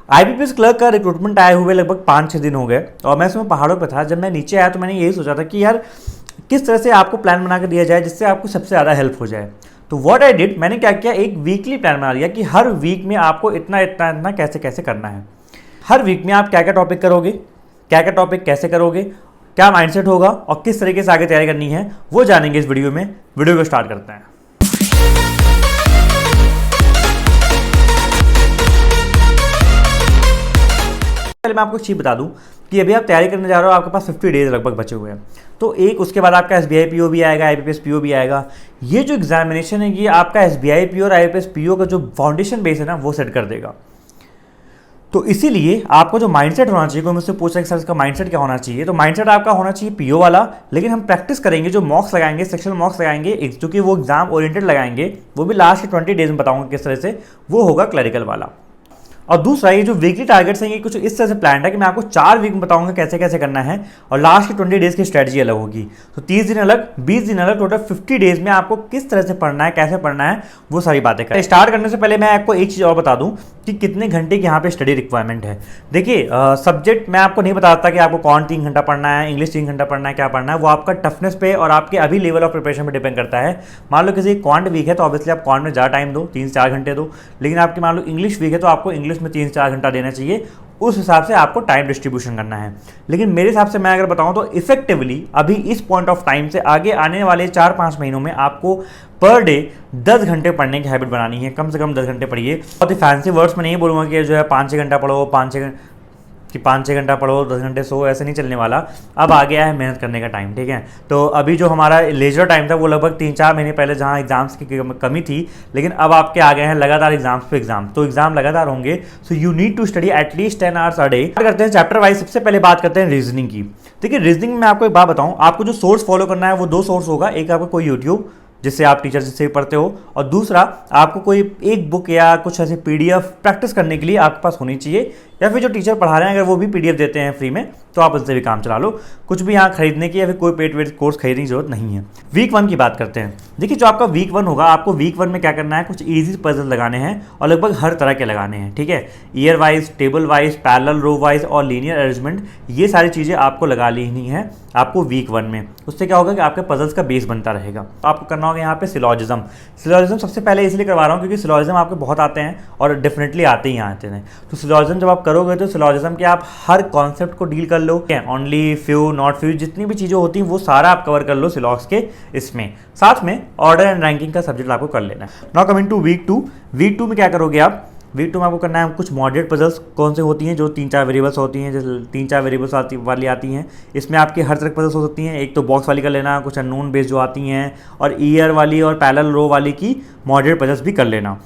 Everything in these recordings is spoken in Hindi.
आईबीपीएस क्लर्क का रिक्रूटमेंट आए हुए लगभग 5-6 दिन हो गए और मैं इसमें पहाड़ों पे था। जब मैं नीचे आया तो मैंने यही सोचा था कि यार किस तरह से आपको प्लान बना कर दिया जाए जिससे आपको सबसे ज़्यादा हेल्प हो जाए। तो व्हाट आई डिड, मैंने क्या किया, एक वीकली प्लान बना दिया कि हर वीक में आपको इतना इतना इतना कैसे कैसे करना है। हर वीक में आप क्या क्या टॉपिक करोगे, क्या क्या टॉपिक कैसे करोगे, क्या माइंडसेट होगा और किस तरीके से आगे तैयारी करनी है, वो जानेंगे इस वीडियो में। वीडियो को स्टार्ट करते हैं। पहले मैं आपको एक चीज़ बता दूं कि अभी आप तैयारी करने जा रहे हो, आपके पास 50 डेज लगभग बचे हुए हैं। तो एक उसके बाद आपका एसबीआई पीओ भी आएगा, आईबीपीएस पीओ भी आएगा। ये जो एग्जामिनेशन है ये आपका एसबीआई पीओ और आईबीपीएस पीओ का जो फाउंडेशन बेस है ना वो सेट कर देगा। तो इसीलिए आपको जो माइंडसेट होना चाहिए, कोई मुझसे पूछ रहा है सर इसका माइंडसेट क्या होना चाहिए, तो माइंडसेट आपका होना चाहिए पीओ वाला। लेकिन हम प्रैक्टिस करेंगे, जो मॉक्स लगाएंगे, सेक्शनल मॉक्स लगाएंगे, क्योंकि वो एग्जाम ओरिएंटेड लगाएंगे, वो भी लास्ट के 20 डेज में बताऊंगा किस तरह से, वो होगा क्लरिकल वाला। और दूसरा, ये जो वीकली टारगेट्स हैं ये कुछ इस तरह से प्लान है कि मैं आपको 4 वीक में बताऊंगा कैसे कैसे करना है और लास्ट के 20 डेज की स्ट्रेटजी अलग होगी। तो 30 दिन अलग, 20 दिन अलग, टोटल 50 डेज में आपको किस तरह से पढ़ना है, कैसे पढ़ना है, वो सारी बातें करें। स्टार्ट करने से पहले मैं आपको एक चीज़ और बता दूं कि कितने घंटे की यहाँ पे स्टडी रिक्वायरमेंट है। देखिए सब्जेक्ट मैं आपको नहीं बताता कि आपको कौन 3 घंटा पढ़ना है, इंग्लिश 3 घंटा पढ़ना है, क्या पढ़ना है, वो आपका टफनेस पे और आपके अभी लेवल ऑफ प्रिपरेशन पे डिपेंड करता है। मान लो किसी क्वांट वीक है तो ऑब्वियसली आप क्वांट में ज़्यादा टाइम दो, 3 से 4 घंटे दो। लेकिन आपकी मान लो इंग्लिश वीक है तो आपको इंग्लिश में 3 से 4 घंटा देना चाहिए। उस हिसाब से आपको टाइम डिस्ट्रीब्यूशन करना है। लेकिन मेरे हिसाब से मैं अगर बताऊं तो इफेक्टिवली अभी इस पॉइंट ऑफ टाइम से आगे आने वाले 4-5 महीनों में आपको पर डे 10 घंटे पढ़ने की हैबिट बनानी है। कम से कम 10 घंटे पढ़िए। बहुत ही फैंसी वर्ड्स में नहीं बोलूँगा कि जो है 5-6 घंटा पढ़ो, 5-6 घंटा पढ़ो, 10 घंटे सो, ऐसे नहीं चलने वाला। अब आ गया है मेहनत करने का टाइम, ठीक है। तो अभी जो हमारा लेजर टाइम था वो लगभग 3-4 महीने पहले जहाँ एग्जाम्स की कमी थी, लेकिन अब आपके आ गए हैं लगातार एग्जाम्स पे एग्जाम। तो एग्जाम लगातार होंगे, so you need to study at least 10 hours a day. करते हैं चैप्टर वाइज। सबसे पहले बात करते हैं रीजनिंग की। देखिए रीजनिंग में आपको एक बात बताऊँ, आपको जो सोर्स फॉलो करना है वो 2 सोर्स होगा। एक आपका कोई यूट्यूब जिससे आप टीचर जिससे पढ़ते हो, और दूसरा आपको कोई एक बुक या कुछ ऐसे पीडीएफ प्रैक्टिस करने के लिए आपके पास होनी चाहिए, या फिर जो टीचर पढ़ा रहे हैं अगर वो भी पीडीएफ देते हैं फ्री में तो आप उनसे भी काम चला लो। कुछ भी यहाँ खरीदने की या फिर कोई पेड कोर्स खरीदने की जरूरत नहीं है। वीक 1 की बात करते हैं। देखिए जो आपका वीक 1 होगा, आपको वीक 1 में क्या करना है, कुछ ईजी पजल लगाने हैं और लगभग हर तरह के लगाने हैं, ठीक है। Year wise, table wise, parallel row wise और लीनियर अरेंजमेंट, ये सारी चीज़ें आपको लगा लेनी है आपको वीक 1 में। उससे क्या होगा कि आपके पजल्स का बेस बनता रहेगा। आपको करना होगा यहाँ पे सिलॉजिज्म। सिलॉजिज्म सबसे पहले इसलिए करवा रहा हूँ क्योंकि सिलॉजिज्म आपके बहुत आते हैं और डेफिनेटली आते ही आते हैं। तो सिलॉजिज्म जब आप करोगे तो सिलॉजिज्म के आप हर कॉन्सेप्ट को डील कर लो। ओनली फ्यू, नॉट फ्यू, जितनी भी चीज़ें होती हैं वो सारा आप कवर कर लो सिलॉक्स के इसमें। साथ में ऑर्डर एंड रैंकिंग का सब्जेक्ट आपको कर लेना है। Now coming to week 2। Week 2 में क्या करोगे आप, वीक 2 में आपको करना है कुछ मॉडरेट पजल्स। कौन से होती हैं, जो 3-4 वेरिएबल्स होती हैं, जैसे 3-4 वेरिएबल्स वाली आती हैं। इसमें आपकी हर तरह की पजल्स हो सकती हैं। एक तो बॉक्स वाली कर लेना, कुछ अननोन बेस जो आती हैं, और ईयर वाली और पैरेलल रो वाली की मॉडरेट पजल्स भी कर लेना।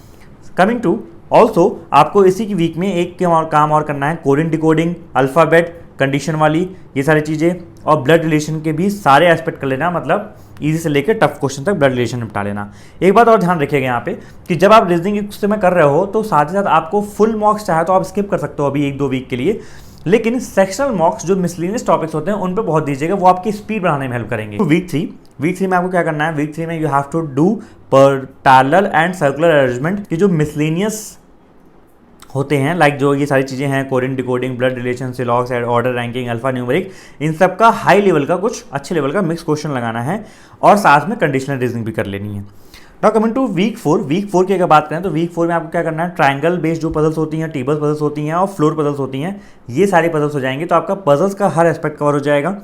कमिंग टू ऑल्सो आपको इसी की वीक में एक काम और करना है, कोडिंग, डिकोडिंग, अल्फ़ाबेट, कंडीशन वाली, ये सारी चीज़ें, और ब्लड रिलेशन के भी सारे एस्पेक्ट कर लेना। मतलब इजी से लेकर टफ क्वेश्चन तक ब्लड रिलेशन निपटा लेना। एक बात और ध्यान रखिएगा यहाँ पे कि जब आप रीजनिंग में कर रहे हो तो साथ ही साथ आपको फुल मॉक्स चाहे तो आप स्किप कर सकते हो अभी 1-2 वीक के लिए, लेकिन सेक्शनल मॉक्स जो मिसलिनियस टॉपिक्स होते हैं उन पे बहुत दीजिएगा, वो आपकी स्पीड बढ़ाने में हेल्प करेंगे। तो वीक 3 में आपको क्या करना है, वीक 3 में you have to do parallel and circular arrangement की जो मिसलिनियस होते हैं, लाइक जो ये सारी चीज़ें हैं, कोडिंग, डिकोडिंग, ब्लड रिलेशन, सिलॉक्स, ऑर्डर रैंकिंग, अल्फा न्यूमेरिक, इन सब का हाई लेवल का, कुछ अच्छे लेवल का मिक्स क्वेश्चन लगाना है और साथ में कंडीशनल रीजनिंग भी कर लेनी है। Now coming to week 4। Week 4 की अगर बात करें तो वीक 4 में आपको क्या करना है, ट्रायंगल बेस्ड जो पजल्स होती हैं, टेबल पजल्स होती हैं और फ्लोर पजल्स होती हैं, ये सारी पजल्स हो जाएंगे। तो आपका पजल्स का हर एस्पेक्ट कवर हो जाएगा।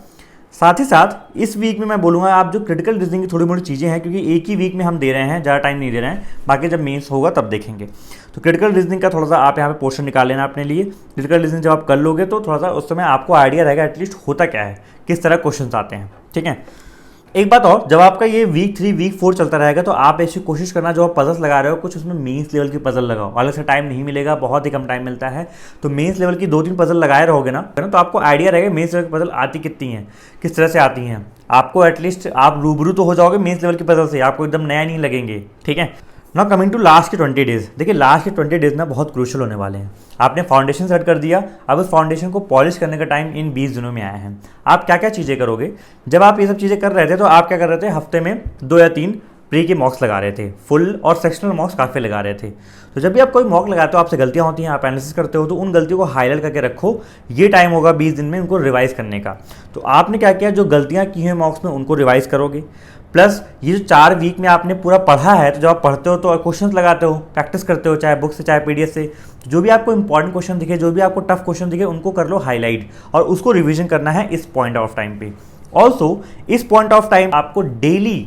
साथ ही साथ इस वीक में मैं बोलूँगा आप जो क्रिटिकल रीजनिंग की थोड़ी मोटी चीज़ें हैं, क्योंकि एक ही वीक में हम दे रहे हैं, ज़्यादा टाइम नहीं दे रहे हैं, बाकी जब मेंस होगा तब देखेंगे। तो क्रिटिकल रीजनिंग का थोड़ा सा आप यहाँ पे पोर्शन निकाल लेना अपने लिए। क्रिटिकल रीजनिंग जब आप कर लोगे तो थोड़ा सा उस समय आपको आइडिया रहेगा एटलीस्ट होता क्या है, किस तरह क्वेश्चन आते हैं, ठीक है। एक बात और, जब आपका ये वीक 3, वीक 4 चलता रहेगा तो आप ऐसी कोशिश करना जो आप पजल्स लगा रहे हो कुछ उसमें मेंस लेवल की पजल लगाओ। अलग से टाइम नहीं मिलेगा, बहुत ही कम टाइम मिलता है, तो मेंस लेवल की 2-3 पजल लगाए रहोगे ना तो आपको आइडिया रहेगा मेंस लेवल की पजल आती कितनी है, किस तरह से आती हैं। आपको एटलीस्ट आप रूबरू तो हो जाओगे मेंस लेवल की पजल से, आपको एकदम नया नहीं लगेंगे, ठीक है। नाउ कमिंग टू लास्ट के 20 डेज। देखिए लास्ट के 20 डेज ना बहुत क्रूशियल होने वाले हैं। आपने फाउंडेशन सेट कर दिया, अब उस फाउंडेशन को पॉलिश करने का टाइम इन 20 दिनों में आया है। आप क्या क्या चीज़ें करोगे, जब आप ये सब चीज़ें कर रहे थे तो आप क्या कर रहे थे, हफ्ते में 2 या 3 प्री के मॉक्स लगा रहे थे, फुल और सेक्शनल मॉक्स काफ़ी लगा रहे थे। तो जब भी आप कोई मॉक लगाते हो आपसे गलतियां होती हैं, आप एनालिसिस करते हो, तो उन गलतियों को हाईलाइट करके रखो। ये टाइम होगा 20 दिन में उनको रिवाइज करने का। तो आपने क्या किया, जो गलतियां की हैं मॉक्स में उनको रिवाइज करोगे, प्लस ये जो 4 वीक में आपने पूरा पढ़ा है, तो जब आप पढ़ते हो तो क्वेश्चंस लगाते हो, प्रैक्टिस करते हो, चाहे बुक से चाहे पीडीएफ से। जो भी आपको इंपॉर्टेंट क्वेश्चन दिखे, जो भी आपको टफ क्वेश्चन दिखे, उनको कर लो हाईलाइट और उसको रिवीजन करना है इस पॉइंट ऑफ टाइम पे। ऑल्सो इस पॉइंट ऑफ टाइम आपको डेली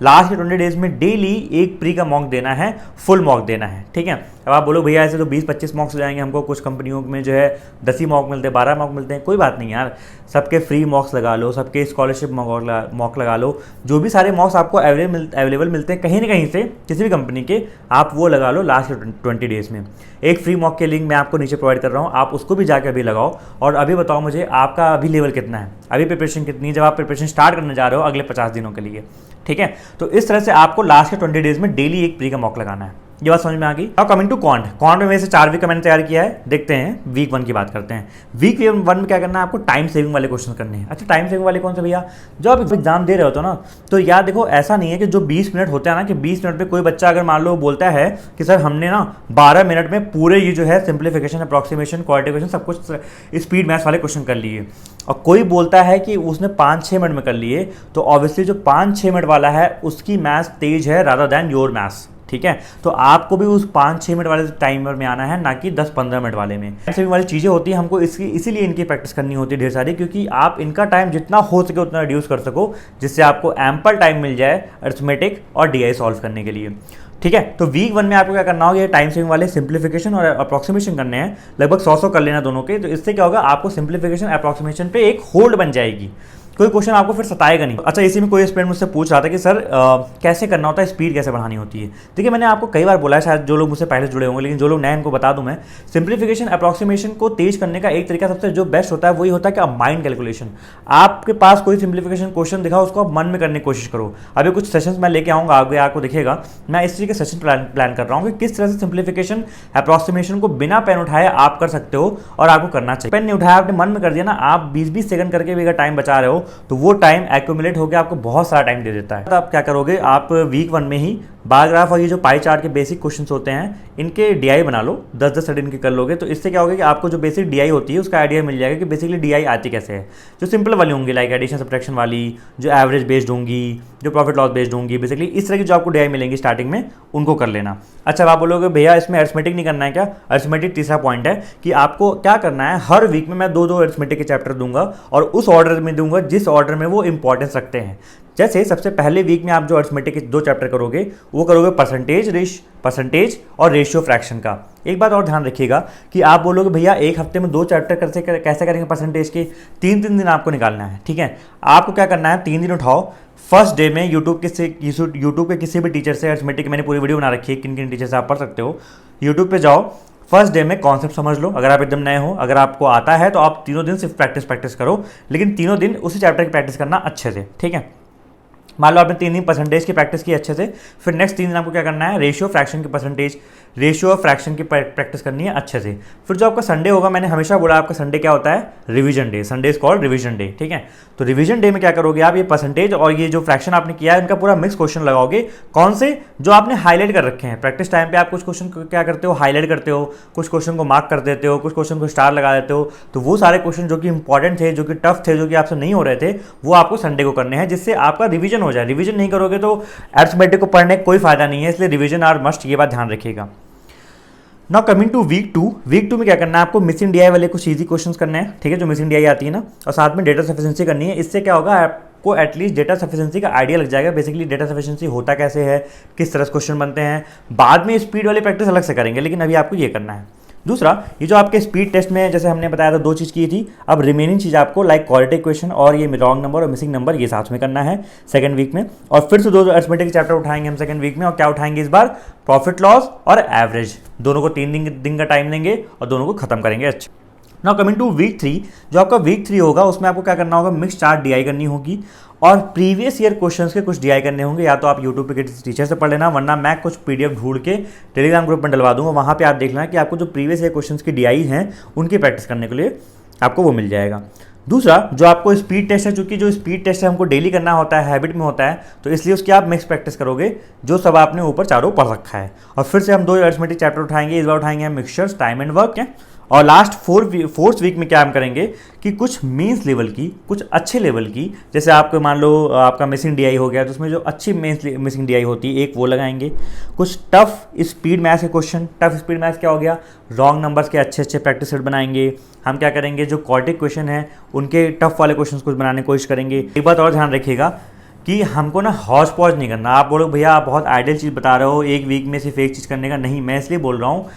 लास्ट के 20 डेज में डेली एक प्री का मॉक देना है, फुल मॉक देना है, ठीक है। अब आप बोलो भैया ऐसे तो 20-25 मॉक्स हो जाएंगे हमको, कुछ कंपनियों में जो है 10 ही मॉक मिलते हैं, 12 मॉक मिलते हैं। कोई बात नहीं यार, सबके फ्री मॉक्स लगा लो, सबके स्कॉलरशिप मॉक लगा लो, जो भी सारे मॉक्स आपको अवेलेबल मिलते हैं कहीं ना कहीं से, किसी भी कंपनी के, आप वो लगा लो लास्ट के 20 डेज में। एक फ्री मॉक के लिंक मैं आपको नीचे प्रोवाइड कर रहा हूँ, आप उसको भी जाकर अभी लगाओ और अभी बताओ मुझे आपका अभी लेवल कितना है, अभी प्रिपरेशन कितनी है, जब आप प्रिपरेशन स्टार्ट करने जा रहे हो अगले 50 दिनों के लिए, ठीक है। तो इस तरह से आपको लास्ट के 20 डेज में डेली एक प्री का मॉक लगाना है। ये बात समझ में आ गई। अब कमिंग टू क्वांट में से 4 वीक का मैंने तैयार किया है। देखते हैं वीक 1 की बात करते हैं। वीक 1 में क्या करना है आपको, टाइम सेविंग वाले क्वेश्चन करने हैं। अच्छा, टाइम सेविंग वाले कौन से भैया, जो आप एग्जाम दे रहे हो तो ना, तो यार देखो ऐसा नहीं है कि जो 20 मिनट होता है ना, कि 20 मिनट में कोई बच्चा अगर मान लो बोलता है कि सर हमने ना 12 मिनट में पूरे ये जो है सिंप्लीफिकेशन, अप्रॉक्सीमेशन, क्वाड्रेटिक सब कुछ स्पीड मैथ्स वाले क्वेश्चन कर लिए, और कोई बोलता है कि उसने 5-6 मिनट में कर लिए, तो ऑब्वियसली जो 5-6 मिनट वाला है उसकी मैथ्स तेज है रादर दैन योर मैथ्स, ठीक है। तो आपको भी उस 5-6 मिनट वाले टाइमर में आना है, ना कि 10-15 मिनट वाले में। ऐसी वाली चीज़ें होती हैं, हमको इसीलिए इनकी प्रैक्टिस करनी होती है ढेर सारी, क्योंकि आप इनका टाइम जितना हो सके उतना रिड्यूस कर सको, जिससे आपको एम्पल टाइम मिल जाए अरिथमेटिक और डीआई सॉल्व करने के लिए, ठीक है। तो वीक 1 में आपको क्या करना होगा, ये टाइम सेविंग वाले सिंप्लीफिकेशन और अप्रॉक्सीमेशन करने हैं, लगभग 100 कर लेना दोनों के। तो इससे क्या होगा, आपको सिंप्लीफिकेशन अप्रॉक्सीमेशन पे एक होल्ड बन जाएगी, कोई क्वेश्चन आपको फिर सताएगा नहीं। अच्छा, इसी में कोई स्टूडेंट मुझसे पूछ रहा था कि सर कैसे करना होता है, स्पीड कैसे बढ़ानी होती है। देखिए मैंने आपको कई बार बोला है, शायद जो लोग मुझसे पहले जुड़े होंगे, लेकिन जो लोग नए इनको बता दूं मैं, सिंप्लीफिकेशन अप्रॉक्सीमेशन को तेज करने का एक तरीका सबसे जो बेस्ट होता है वही होता है कि माइंड कैलकुलेशन। आपके पास कोई सिंप्लीफिकेशन क्वेश्चन दिखा, उसको आप मन में करने की कोशिश करो। अभी कुछ सेशंस मैं लेके आऊँगा, आगे आपको दिखेगा, मैं इस तरीके के सेशन प्लान कर रहा हूँ कि किस तरह से सिंप्लीफिकेशन अप्रॉक्सीमेशन को बिना पेन उठाए आप कर सकते हो, और आपको करना चाहिए। पेन नहीं उठाया, आपने मन में कर दिया ना, आप 20-20 सेकंड करके भी अगर टाइम बचा रहे हो, तो वो टाइम एक्यूमुलेट होकर आपको बहुत सारा टाइम दे देता है। तो आप क्या करोगे, आप वीक 1 में ही बार ग्राफ और ये जो पाई चार्ट के बेसिक क्वेश्चंस होते हैं, इनके डीआई बना लो, 10-10 सेट इनके कर लोगे। तो इससे क्या होगा कि आपको जो बेसिक डीआई होती है उसका आइडिया मिल जाएगा कि बेसिकली डीआई आती कैसे है। जो सिंपल वाली होंगी, लाइक एडिशन सब्ट्रैक्शन वाली, जो एवरेज बेस्ड होंगी, जो प्रॉफिट लॉस बेस्ड होंगी, बेसिकली इस तरह की जो आपको डीआई मिलेंगी स्टार्टिंग में, उनको कर लेना। अच्छा, आप बोलोगे भैया इसमें अरिथमेटिक नहीं करना है क्या। अरिथमेटिक तीसरा पॉइंट है कि आपको क्या करना है, हर वीक में मैं 2-2 अरिथमेटिक के चैप्टर दूंगा, और उस ऑर्डर में दूंगा जिस ऑर्डर में वो इंपॉर्टेंस रखते हैं। जैसे सबसे पहले वीक में आप जो अरिथमेटिक के 2 चैप्टर करोगे, वो करोगे परसेंटेज और रेशियो फ्रैक्शन का। एक बात और ध्यान रखिएगा कि आप बोलोगे भैया एक हफ्ते में 2 चैप्टर कैसे करेंगे परसेंटेज के, 3-3 दिन आपको निकालना है, ठीक है। आपको क्या करना है, 3 दिन उठाओ, फर्स्ट डे में यूट्यूब के किसी भी टीचर से, अरिथमेटिक की मैंने पूरी वीडियो बना रखी है, किन किन टीचर से आप पढ़ सकते हो, यूट्यूब पे जाओ, फर्स्ट डे में कॉन्सेप्ट समझ लो। अगर आप एकदम नए हो, अगर आपको आता है तो आप तीनों दिन सिर्फ प्रैक्टिस करो, लेकिन तीनों दिन उसी चैप्टर की प्रैक्टिस करना अच्छे से, ठीक है। मान लो आपने 3 दिन परसेंटेज की प्रैक्टिस की अच्छे से, फिर नेक्स्ट 3 दिन आपको क्या करना है, रेशियो फ्रैक्शन की प्रैक्टिस करनी है अच्छे से। फिर जो आपका संडे होगा, मैंने हमेशा बोला आपका संडे क्या होता है, revision day. Sunday is called revision day, ठीक है। तो रिवीजन डे में क्या करोगे आप, ये परसेंटेज और ये जो फ्रैक्शन आपने किया है, इनका पूरा मिक्स क्वेश्चन लगाओगे। कौन से, जो आपने हाईलाइट कर रखे हैं। प्रैक्टिस टाइम पे आप कुछ क्वेश्चन क्या करते हो, हाईलाइट करते हो, कुछ क्वेश्चन को मार्क कर देते हो, कुछ क्वेश्चन को स्टार लगा देते हो। तो वो सारे क्वेश्चन जो कि इंपॉर्टेंट थे, जो कि टफ थे, जो कि आपसे नहीं हो रहे थे, वो आपको संडे को करने हैं, जिससे आपका रिवीजन हो जाए। रिवीजन नहीं करोगे तो अरिथमेटिक को पढ़ने का कोई फायदा नहीं है, इसलिए रिवीजन आर मस्ट, ये बात ध्यान रखिएगा। नाउ कमिंग टू वीक 2 में क्या करना है आपको, मिसिंग डीआई वाले कुछ इजी क्वेश्चंस करने हैं, ठीक है, जो मिसिंग डीआई आती है ना, और साथ में डेटा सफिशिएंसी करनी है। इससे क्या होगा, आपको एटलीस्ट डेटा सफिशिएंसी का आइडिया लग जाएगा, बेसिकली डेटा सफिशिएंसी होता कैसे है, किस तरह से क्वेश्चन बनते हैं। बाद में स्पीड वाली प्रैक्टिस अलग से करेंगे, लेकिन अभी आपको ये करना है। दूसरा, ये जो आपके स्पीड टेस्ट में जैसे हमने बताया था 2 चीज़ की थी, अब रिमेनिंग चीज़ आपको लाइक क्वालिटी क्वेश्चन और ये रॉन्ग नंबर और मिसिंग नंबर, ये साथ में करना है सेकंड वीक में। और फिर से 2 अरिथमेटिक चैप्टर उठाएंगे हम सेकंड वीक में, और क्या उठाएंगे इस बार, प्रॉफिट लॉस और एवरेज। दोनों को 3 दिन का टाइम देंगे और दोनों को खत्म करेंगे। अच्छा, नाउ कमिंग टू वीक 3, जो आपका वीक 3 होगा, उसमें आपको क्या करना होगा, मिक्स चार्ट डीआई करनी होगी, और प्रीवियस ईयर क्वेश्चंस के कुछ डीआई करने होंगे। या तो आप यूट्यूब पे किसी टीचर से पढ़ लेना, वरना मैं कुछ पीडीएफ ढूंढ के टेलीग्राम ग्रुप में डलवा दूंगा, वहाँ पे आप देख लेना कि आपको जो प्रीवियस ईयर क्वेश्चंस की डीआई हैं, उनकी प्रैक्टिस करने के लिए आपको वो मिल जाएगा। दूसरा जो आपको स्पीड टेस्ट है, चूंकि जो स्पीड टेस्ट है हमको डेली करना होता है, हैबिट में होता है, तो इसलिए उसकी आप मिक्स प्रैक्टिस करोगे जो सब आपने ऊपर चारों पढ़ रखा है। और फिर से हम 2 अरिथमेटिक चैप्टर उठाएंगे, इस बार उठाएंगे हम मिक्सचर्स, टाइम एंड वर्क है। और लास्ट फोर्थ वीक में क्या हम करेंगे कि कुछ मीन्स लेवल की, कुछ अच्छे लेवल की, जैसे आपको मान लो आपका मिसिंग डीआई हो गया तो उसमें जो अच्छी मिसिंग डीआई होती है एक वो लगाएंगे। कुछ टफ स्पीड मैथ्स के क्वेश्चन, टफ स्पीड मैथ्स क्या हो गया, रॉन्ग नंबर्स के अच्छे अच्छे प्रैक्टिस सेट बनाएंगे। हम क्या करेंगे, जो कॉर्टिक क्वेश्चन है उनके टफ वाले क्वेश्चन कुछ बनाने की कोशिश करेंगे। एक बात और ध्यान रखिएगा कि हमको ना हौज पौज नहीं करना। आप बोलो भैया आप बहुत आइडियल चीज़ बता रहे हो, एक वीक में सिर्फ एक चीज़ करने का, नहीं, मैं इसलिए बोल रहा हूँ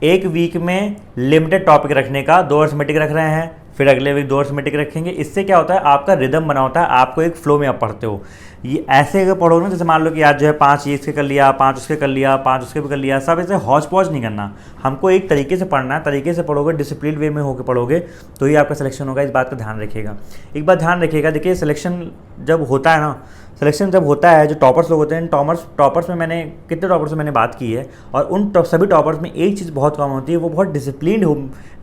एक वीक में लिमिटेड टॉपिक रखने का। 2 अरिथमेटिक रख रहे हैं, फिर अगले वीक 2 अरिथमेटिक रखेंगे। इससे क्या होता है, आपका रिदम बना होता है, आपको एक फ्लो में आप पढ़ते हो। ये ऐसे अगर पढ़ोगे ना, जैसे मान लो कि आज जो है 5 ये इसके कर लिया, 5 उसके कर लिया, 5 उसके भी कर लिया, सब ऐसे हौज पौज नहीं करना। हमको एक तरीके से पढ़ना है, तरीके से पढ़ोगे, डिसिप्लिन वे में होकर पढ़ोगे तो ही आपका सिलेक्शन होगा। इस बात का ध्यान रखिएगा। एक बात ध्यान रखिएगा, देखिए सिलेक्शन जब होता है ना, सिलेक्शन जब होता है, जो टॉपर्स लोग होते हैं, टॉपर्स में मैंने कितने टॉपर्स से मैंने बात की है, और उन सभी टॉपर्स में एक चीज़ बहुत कम होती है, वो बहुत डिसिप्लिन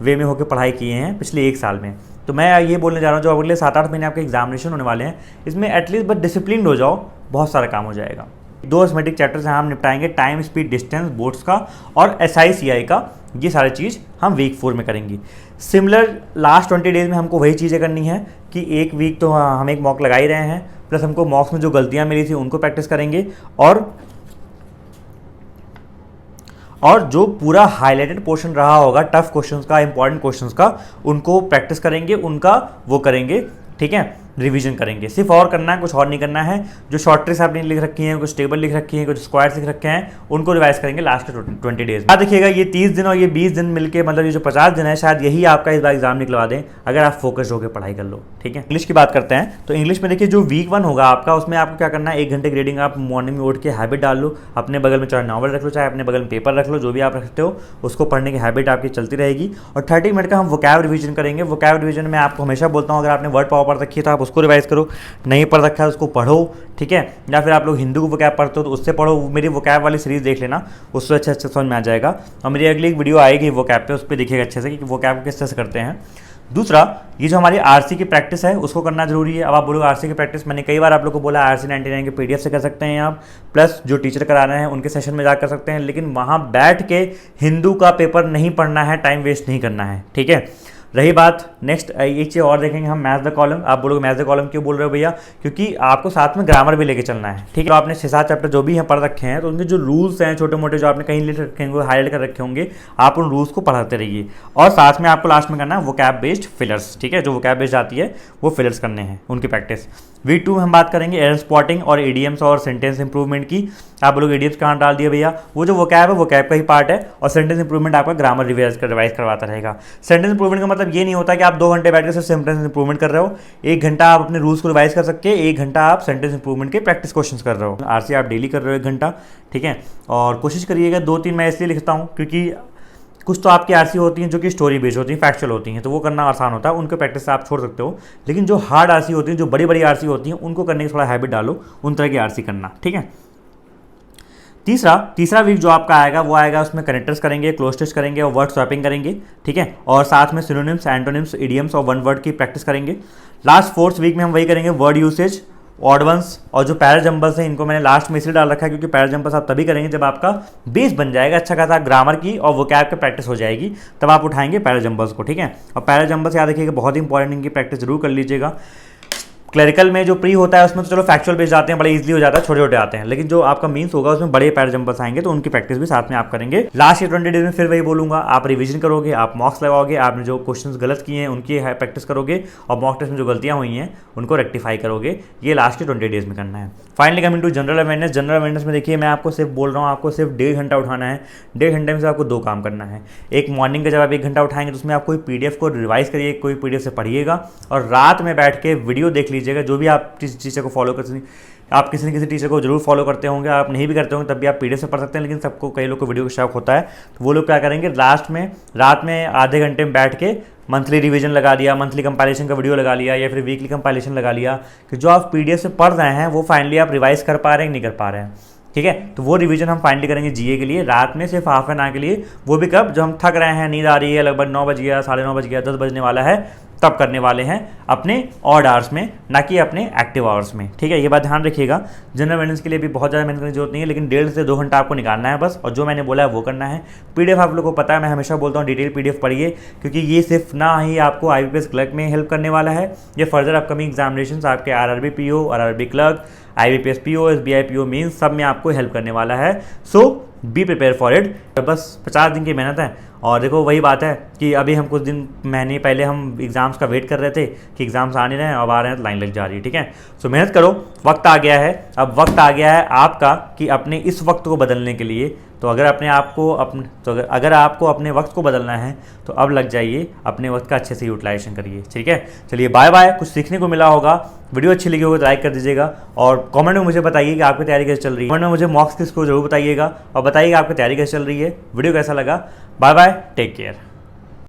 वे में होकर पढ़ाई किए हैं पिछले 1 साल में। तो मैं ये बोलने जा रहा हूँ जो अगले 7-8 महीने आपके एग्जामिनेशन होने वाले हैं, इसमें एटलीस्ट बस डिसिप्लिन हो जाओ, बहुत सारा काम हो जाएगा। 2 अरिथमेटिक चैप्टर्स हम निपटाएंगे, टाइम, स्पीड, डिस्टेंस, बोर्ड्स का और SI CI का। ये सारी चीज़ हम वीक 4 में करेंगे। सिमिलर लास्ट 20 डेज में हमको वही चीज़ें करनी है कि एक वीक तो हम एक मॉक लगा ही रहे हैं, प्लस हमको मॉक्स में जो गलतियां मिली थी उनको प्रैक्टिस करेंगे, और जो पूरा हाईलाइटेड पोर्शन रहा होगा टफ क्वेश्चंस का, इंपॉर्टेंट क्वेश्चंस का, उनको प्रैक्टिस करेंगे, उनका वो करेंगे, ठीक है, रिवीजन करेंगे। सिर्फ और करना है, कुछ और नहीं करना है। जो शॉर्ट ट्रिक्स आपने लिख रखी हैं, कुछ टेबल लिख रखी हैं, कुछ स्क्वायर्स लिख रखे हैं, उनको रिवाइज करेंगे लास्ट के 20 डेज। याद रखिएगा ये 30 दिन और ये 20 दिन मिलके, मतलब ये जो 50 दिन है, शायद यही आपका इस बार एग्जाम निकलवा दें अगर आप फोकस होकर पढ़ाई कर लो, ठीक है। इंग्लिश की बात करते हैं तो इंग्लिश में देखिए जो वीक 1 होगा आपका, उसमें आपको क्या करना है, 1 घंटे ग्रेडिंग आप मॉर्निंग में उठ के हैबिट डाल लो। अपने बगल में चाहे नॉवल रख लो, चाहे अपने बगल में पेपर रख लो, जो भी आप रखते हो उसको पढ़ने की हैबिट आपकी चलती रहेगी। और 30 मिनट का हम वोकैब रिवीजन करेंगे। वोकैब रिवीजन में आपको हमेशा बोलता हूँ, अगर आपने वर्ड पावर पढ़ रखी है तो आप उसको रिवाइज करो, नहीं पढ़ रखा है उसको पढ़ो, ठीक है। या फिर आप लोग हिंदू को वोकैब पढ़ते हो तो उससे पढ़ो, मेरी वोकैब वाली सीरीज़ देख लेना, उससे अच्छे समझ में आ जाएगा। और मेरी अगली एक वीडियो आएगी वोकैब पे, उस पर देखिएगा अच्छे से कि वोकैब को किस तरह से करते हैं। दूसरा, ये जो हमारी आरसी की प्रैक्टिस है उसको करना जरूरी है। अब आप बोलोगे आरसी की प्रैक्टिस, मैंने कई बार आप लोग को बोला आरसी 99 के PDF से कर सकते हैं आप, प्लस जो टीचर करा रहे हैं उनके सेशन में जा कर सकते हैं, लेकिन वहाँ बैठ के हिंदू का पेपर नहीं पढ़ना है, टाइम वेस्ट नहीं करना है, ठीक है। रही बात नेक्स्ट एक चीज़ और देखेंगे हम, मैथ द कॉलम। आप बोलोगे मैथ द कॉलम क्यों बोल रहे हो भैया, क्योंकि आपको साथ में ग्रामर भी लेके चलना है, ठीक है। तो आपने 6-7 चैप्टर जो भी यहाँ पढ़ रखे हैं तो उनके जो रूल्स हैं छोटे मोटे जो आपने कहीं लिख रखे होंगे, हाईलाइट कर रखे होंगे, आप उन रूल्स को पढ़ाते रहिए। और साथ में आपको लास्ट में करना है वोकैब बेस्ड फिलर्स, ठीक है। जो वोकैब बेस्ड आती है वो फिलर्स करने हैं, उनकी प्रैक्टिस। वीक 2 में हम बात करेंगे एरर स्पॉटिंग और इडियम्स और सेंटेंस इंप्रूवमेंट की। आप लोग इडियम्स कहाँ डाल दिए भैया, वो जो वोकैब है वोकैब का ही पार्ट है, और सेंटेंस इंप्रूवमेंट आपका ग्रामर रिवाइज करवाता रहेगा। सेंटेंस इंप्रूवमेंट का मतलब ये नहीं होता कि आप 2 घंटे बैठ के सिर्फ सेंटेंस इंप्रूवमेंट कर रहे हो। 1 घंटा आप अपने रूल्स को रिवाइज कर सकते हैं, 1 घंटा आप सेंटेंस इंप्रूवमेंट के प्रैक्टिस क्वेश्चंस कर रहे हो। आरसी आप डेली कर रहे हो 1 घंटा, ठीक है। और कोशिश करिएगा 2-3, मैं इसलिए लिखता हूँ क्योंकि कुछ तो आपकी आरसी होती हैं जो कि स्टोरी बेस्ड होती हैं, फैक्चुअल होती हैं, तो वो करना आसान होता है, उनके प्रैक्टिस से आप छोड़ सकते हो। लेकिन जो हार्ड आरसी होती हैं, जो बड़ी बड़ी आरसी होती हैं, उनको करने की थोड़ा हैबिट डालो, उन तरह की आरसी करना, ठीक है। तीसरा वीक जो आपका आएगा वो आएगा, उसमें कनेक्टर्स करेंगे, क्लोज टेस्ट करेंगे और वर्ड स्वैपिंग करेंगे, ठीक है। और साथ में सिनोनिम्स, एंटोनिम्स, इडियम्स और वन वर्ड की प्रैक्टिस करेंगे। लास्ट 4th वीक में हम वही करेंगे, वर्ड यूसेज, ऑड वंस और जो पैराजम्बल्स हैं, इनको मैंने लास्ट में इसलिए डाल रखा है क्योंकि पैराजम्बल्स आप तभी करेंगे जब आपका बेस बन जाएगा अच्छा खासा ग्रामर की और वोकैब की प्रैक्टिस हो जाएगी, तब आप उठाएंगे पैराजम्बल्स को, ठीक है। और पैराजम्बल्स याद रखिएगा बहुत इंपॉर्टेंट, इनकी प्रैक्टिस जरूर कर लीजिएगा। क्लरिकल में जो प्री होता है उसमें तो चलो फैक्चुअल बेस जाते हैं, बड़े इजीली हो जाता है, छोटे छोटे आते हैं, लेकिन जो आपका मीन्स होगा उसमें बड़े पैराजम्बल्स आएंगे, तो उनकी प्रैक्टिस भी साथ में आप करेंगे। लास्ट के 20 डेज में फिर वही बोलूंगा, आप रिवीजन करोगे, आप मॉक्स लगाओगे, आपने जो क्वेश्चंस गलत किए हैं उनकी प्रैक्टिस करोगे, और मॉक टेस्ट में जो गलतियां हुई हैं उनको रेक्टिफाई करोगे। ये लास्ट के 20 डेज में करना है। Finally coming to general awareness. General awareness में देखिए मैं आपको सिर्फ बोल रहा हूँ, आपको सिर्फ 1.5 घंटा उठाना है। 1.5 घंटे में से आपको 2 काम करना है। एक मॉर्निंग का जब आप 1 घंटा उठाएंगे तो उसमें आप कोई PDF को रिवाइज करिए, कोई PDF से पढ़िएगा, और रात में बैठ के वीडियो देख लीजिएगा। जो भी आप टीचर को फॉलो कर, आप किसी न किसी टीचर को जरूर फॉलो करते होंगे, आप नहीं भी करते होंगे तब भी आप PDF से पढ़ सकते हैं, लेकिन सबको, कई लोग को वीडियो का शौक होता है, तो वो लोग क्या करेंगे, लास्ट में रात में आधे घंटे में बैठ के मंथली रिवीजन लगा दिया, मंथली कंपाइलेशन का वीडियो लगा लिया, या फिर वीकली कंपाइलेशन लगा लिया, कि जो आप PDF से पढ़ रहे हैं वो फाइनली आप रिवाइज कर पा रहे हैं कि नहीं कर पा रहे हैं, ठीक है। तो वो रिवीजन हम फाइनली करेंगे GA के लिए रात में, सिर्फ हाफ एन आवर के लिए। वो भी कब, जब हम थक रहे हैं, नींद आ रही है, लगभग 9 बज गया, 9:30 बज गया, 10 बजने वाला है, तब करने वाले हैं अपने ऑड आवर्स में, ना कि अपने एक्टिव आवर्स में। ठीक है, ये बात ध्यान रखिएगा। जनरल मेंटेनेंस के लिए भी बहुत ज़्यादा मेहनत करने की जरूरत नहीं है, लेकिन 1.5 से 2 घंटा आपको निकालना है बस, और जो मैंने बोला है वो करना है। पीडीएफ आप लोगों को पता है, मैं हमेशा बोलता हूँ डिटेल पीडीएफ पढ़िए, क्योंकि ये सिर्फ ना ही आपको आईबीपीएस क्लर्क में हेल्प करने वाला है, ये फर्दर अपकमिंग एग्जामिनेशन आपके RRB PO, RRB clerk, IBPS PO, SBI PO means सब में आपको हेल्प करने वाला है। सो बी प्रिपेयर फॉर इट। बस 50 दिन की मेहनत है, और देखो वही बात है कि अभी हम कुछ दिन महीने पहले हम एग्ज़ाम्स का वेट कर रहे थे कि एग्ज़ाम्स आ नहीं रहे हैं, अब आ रहे हैं तो लाइन लग जा रही है। ठीक है, सो मेहनत करो, वक्त आ गया है, अब वक्त आ गया है आपका कि अपने इस वक्त को बदलने के लिए, तो अगर अगर आपको अपने वक्त को बदलना है तो अब लग जाइए, अपने वक्त का अच्छे से यूटिलाइजेशन करिए। ठीक है, चलिए बाय बाय। कुछ सीखने को मिला होगा, वीडियो अच्छी लगी होगी तो लाइक कर दीजिएगा, और कमेंट में मुझे बताइए कि आपकी तैयारी कैसे चल रही है। कमेंट में मुझे मॉक्स किस को जरूर बताइएगा, और बताइएगा आपकी तैयारी कैसे चल रही है, वीडियो कैसा लगा। Bye bye, take care.